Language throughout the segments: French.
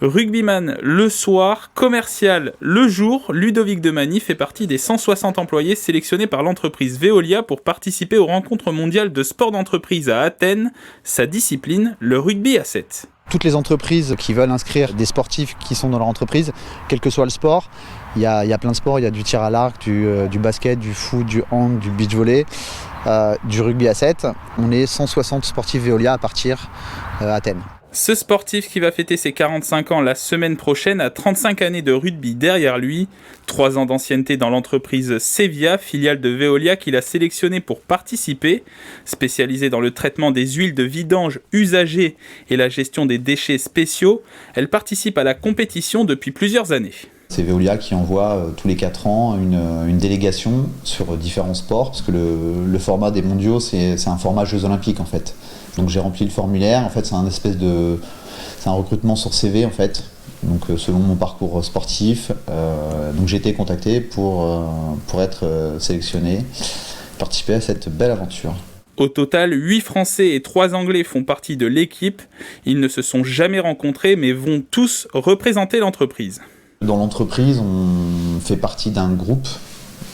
Rugbyman le soir, commercial le jour, Ludovic Demany fait partie des 160 employés sélectionnés par l'entreprise Veolia pour participer aux rencontres mondiales de sport d'entreprise à Athènes, sa discipline, le rugby à 7. Toutes les entreprises qui veulent inscrire des sportifs qui sont dans leur entreprise, quel que soit le sport, il y a plein de sports, il y a du tir à l'arc, du basket, du foot, du hand, du beach volley, du rugby à 7. On est 160 sportifs Veolia à partir à Athènes. Ce sportif qui va fêter ses 45 ans la semaine prochaine a 35 années de rugby derrière lui, 3 ans d'ancienneté dans l'entreprise Sevilla, filiale de Veolia qu'il a sélectionné pour participer. Spécialisée dans le traitement des huiles de vidange usagées et la gestion des déchets spéciaux, elle participe à la compétition depuis plusieurs années. C'est Veolia qui envoie tous les 4 ans une délégation sur différents sports, parce que le format des mondiaux, c'est un format Jeux Olympiques en fait. Donc j'ai rempli le formulaire, en fait c'est un recrutement sur CV en fait, donc selon mon parcours sportif, donc j'ai été contacté pour être sélectionné, participer à cette belle aventure. Au total, 8 Français et 3 Anglais font partie de l'équipe. Ils ne se sont jamais rencontrés mais vont tous représenter l'entreprise. Dans l'entreprise, on fait partie d'un groupe,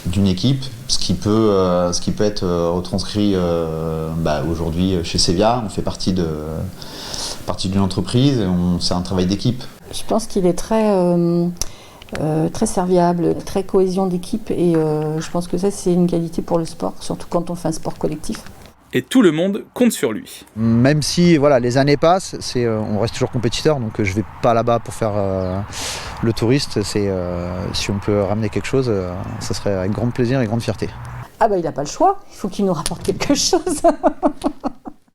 d'une équipe, ce qui peut être retranscrit aujourd'hui chez Sevilla. On fait partie d'une entreprise, c'est un travail d'équipe. Je pense qu'il est très serviable, très cohésion d'équipe et je pense que ça c'est une qualité pour le sport, surtout quand on fait un sport collectif. Et tout le monde compte sur lui. Même si les années passent, on reste toujours compétiteur, donc je ne vais pas là-bas pour faire le touriste. Si on peut ramener quelque chose, ça serait avec grand plaisir et grande fierté. Ah bah il n'a pas le choix, il faut qu'il nous rapporte quelque chose.